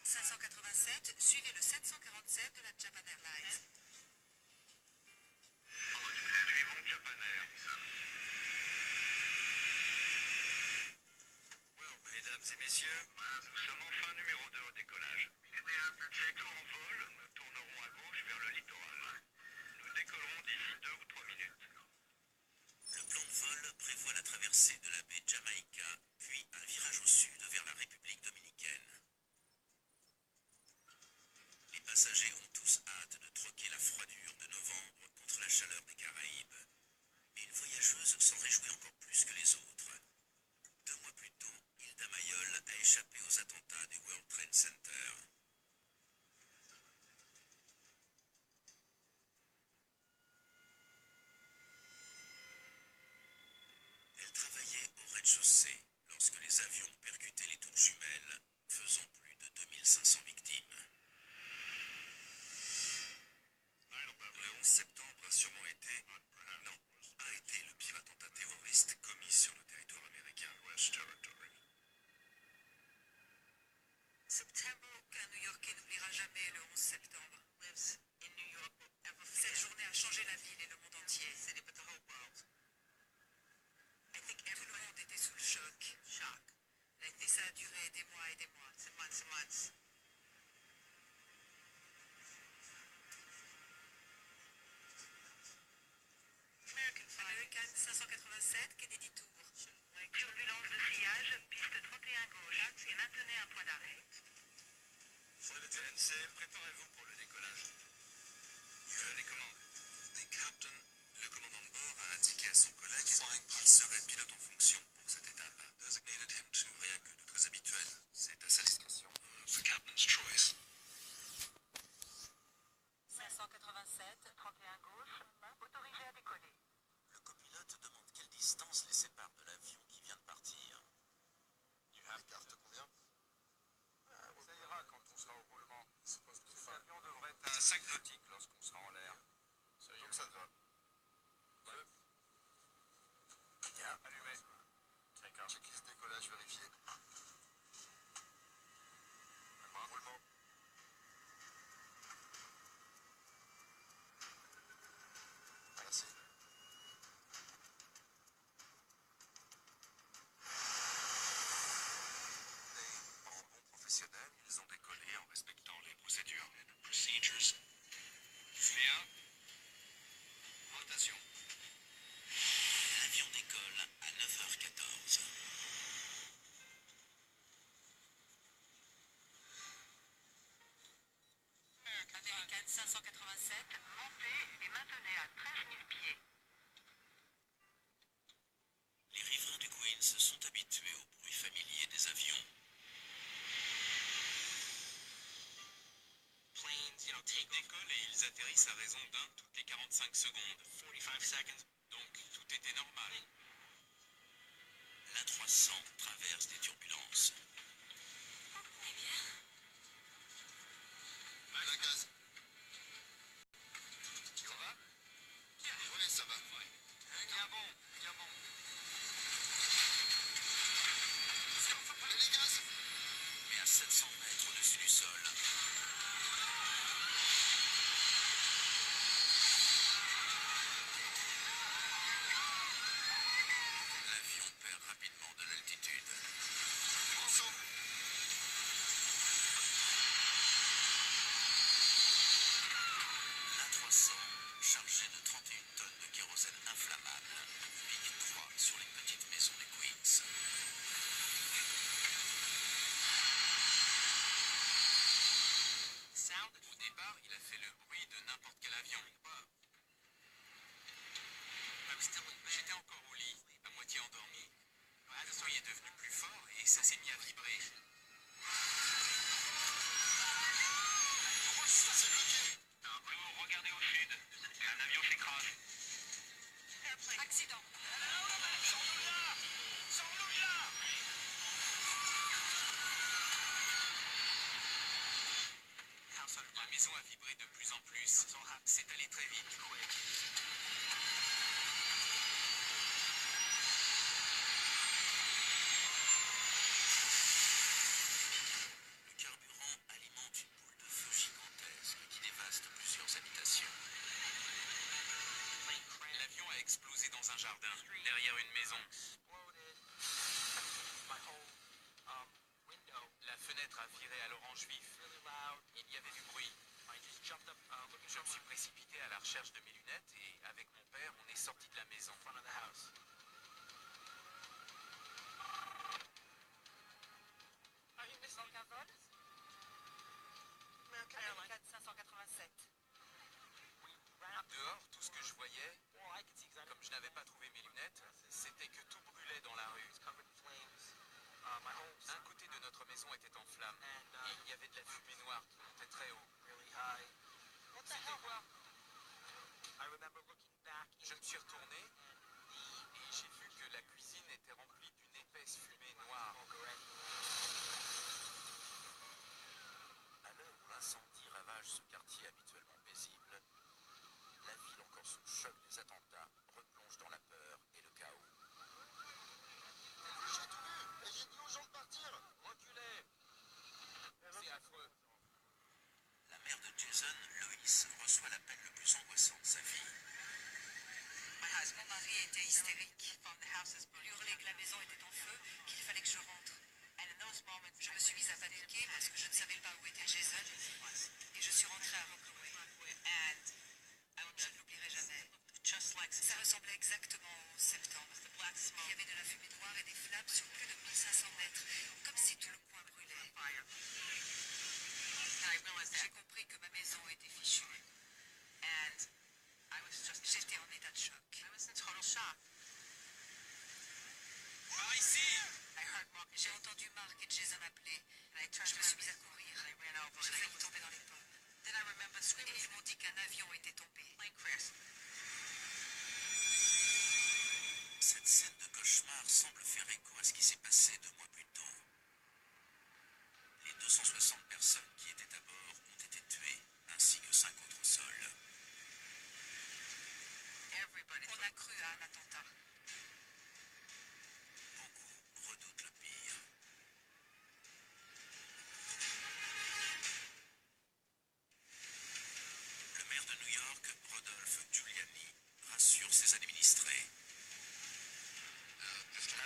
587, suivez le 747 de la Japan Airlines. Suivons Japan Air. Mesdames et messieurs, nous sommes en fin numéro 2 au décollage. Secteur en vol, nous tournerons à gauche vers le littoral. Nous décollerons d'ici 2 ou 3 minutes. Le plan de vol prévoit la traversée de la baie Jamaïca, puis un virage au sud vers la République dominicaine. Les passagers ont tous hâte de troquer la froidure de novembre contre la chaleur des Caraïbes. Mais une voyageuse s'en réjouit encore plus que les autres. 2 mois plus tôt, Hilda Mayol a échappé aux attentats du World Trade Center. Elle travaillait au rez-de-chaussée lorsque les avions ont percuté les tours jumelles, faisant plus de 2500 victimes. Le 11 septembre a sûrement été, non, a été le pire attentat terroriste commis sur le territoire américain. Septembre, aucun New-Yorkais n'oubliera jamais le 11 septembre. Cette journée a changé la ville et le monde entier. Tout le monde était sous le choc. Et ça a duré des mois et des mois. American 587, Kennedy Tour. Turbulence de sillage, piste 31 gauche, et maintenez un point d'arrêt. Fred de TNC, préparez-vous pour le décollage. Les commandes. Le commandant de bord a indiqué à son collègue qu'il serait pilote en fonction pour cette étape. Rien que de très habituel, c'est à sa discrétion. The captain's choice. 587, 31 gauche, autorisé à décoller. Le copilote demande quelle distance les sépare de l'avion qui vient de partir. L'écart de combien? Ça ira quand on sera au roulement. L'avion devrait être à 5 nautiques lorsqu'on sera en l'air. Donc ça te va. Bien, allumé. Checklist décollage vérifié. Roulement. Merci. En bon professionnel, ils ont décollé en respectant les procédures. Bien. Rotation. L'avion décolle à 9h14. American 587, Montez et maintenez à 13 000 pieds. Les riverains du Queens sont habitués au bruit familier des avions. Ils décollent et ils atterrissent à raison d'un toutes les 45 secondes. Donc tout était normal. L'A300 traverse des turbulences. La gaz. Ça va? Oui, ça va. Bien bon, bien bon. Les gaz. Mais à 700 mètres au-dessus du sol, l'avion perd rapidement de l'altitude. On saute. L'A300, chargé de 31 tonnes de kérosène inflammable, pique droit sur les petites maisons du Queens. Au départ, il a fait le bruit de n'importe quel avion. J'étais encore au lit, à moitié endormi. Le son est devenu plus fort et ça s'est mis à vibrer. C'est bloqué. Nous, regardez au sud. Un avion s'écrase. accident. La maison a vibré de plus en plus. C'est allé très vite. Le carburant explosé dans un jardin, derrière une maison. La fenêtre a viré à l'orange vif. Il y avait du bruit. Je me suis précipité à la recherche de mes lunettes et, avec mon père, on est sorti de la maison. Manque un vol American Airlines 587. Dehors, tout ce que je voyais, comme je n'avais pas trouvé mes lunettes, c'était que tout brûlait dans la rue. Un côté de notre maison était en flammes et il y avait de la fumée noire qui montait très haut. C'était quoi? Je me suis retourné et j'ai vu que la cuisine était remplie d'une épaisse fumée noire. À l'heure où l'incendie ravage ce quartier habituellement paisible, la ville encore sous le choc des attentats replonge dans la peur et le chaos. J'ai tout vu. Et j'ai dit aux gens de partir. Reculez. C'est affreux. La mère de Jason, Loïs, reçoit l'appel le plus angoissant de sa vie. Mon mari était hystérique. Il hurlait que la maison était en feu, qu'il fallait que je rentre. Je me suis mise à paniquer parce que je ne savais pas où était Jason et je suis rentrée à Rockaway. Je ne l'oublierai jamais. Ça ressemblait exactement au 11 septembre. Il y avait de la fumée noire et des flammes sur plus de 1500 mètres, comme si tout le coin brûlait. J'ai compris que ma maison était fichue. J'étais en état de choc. Par ici! J'ai entendu Mark et Jason appeler. Je me suis mise à courir. J'ai failli tomber dans les pommes. Et ils m'ont dit qu'un avion était tombé. Cette scène de cauchemar semble faire écho à ce qui s'est passé 2 mois plus tôt. Les 260 personnes qui étaient à bord ont été tuées, ainsi que 5 autres au sol. On a cru à un attentat. Beaucoup redoutent le pire. Le maire de New York, Rodolphe Giuliani, rassure ses administrés.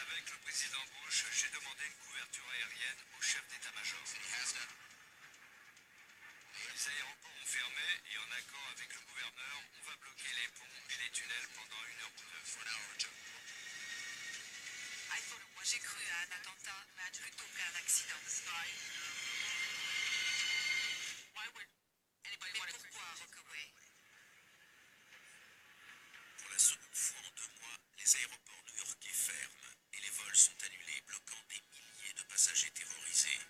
Avec le président Bush, j'ai demandé une couverture aérienne au chef d'état-major. Les aéroports ont fermé et en accord avec le gouverneur, on va bloquer les ponts et les tunnels pendant 1 heure ou 2. J'ai cru à un attentat plutôt qu'à un accident. Mais pourquoi Rockaway? Pour la seconde fois en 2 mois, les aéroports new-yorkais ferment et les vols sont annulés, bloquant des milliers de passagers terrorisés.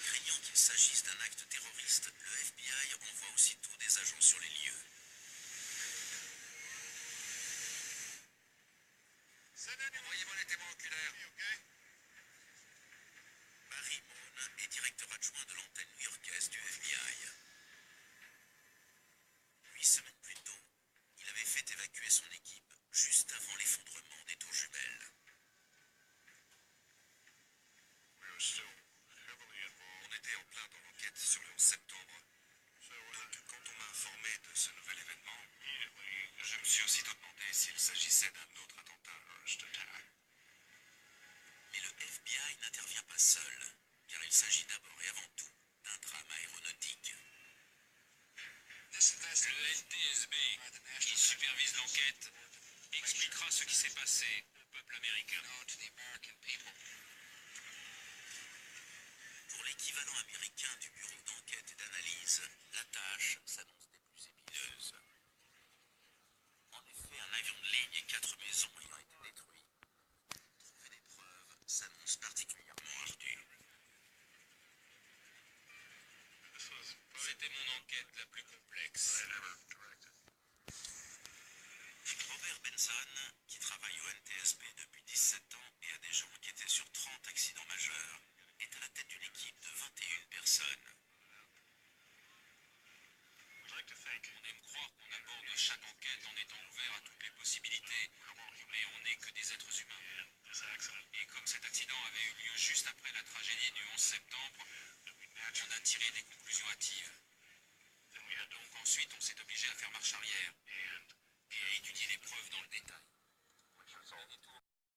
Craignant qu'il s'agisse d'un acte terroriste, le FBI envoie aussitôt des agents sur les lieux. Envoyez-moi les témoins oculaires. Barry Moon est directeur adjoint de l'antenne new-yorkaise du FBI. 8 semaines plus tôt, il avait fait évacuer son équipe juste avant l'effondrement des tours jumelles. On était en plein dans l'enquête sur le 11 septembre. Donc, quand on m'a informé de ce nouvel événement, je me suis aussitôt demandé s'il s'agissait d'un autre attentat. Mais le FBI n'intervient pas seul, car il s'agit d'abord et avant tout d'un drame aéronautique. Le NTSB, qui supervise l'enquête, expliquera ce qui s'est passé au peuple américain. Pour l'équivalent américain du bureau d'enquête et d'analyse, la tâche s'annonce des plus épineuses. En effet, un avion de ligne et 4 maisons ayant été détruits, trouver des preuves s'annonce particulièrement ardu. C'était mon enquête la plus complexe. Robert Benson, qui travaille au NTSB depuis 17 ans et a déjà enquêté sur 30 accidents majeurs, est à la tête d'une équipe de 21 personnes. On aime croire qu'on aborde chaque enquête en étant ouvert à toutes les possibilités, mais on n'est que des êtres humains. Et comme cet accident avait eu lieu juste après la tragédie du 11 septembre, on a tiré des conclusions hâtives. Donc Ensuite, on s'est obligé à faire marche arrière et à étudier les preuves dans le détail.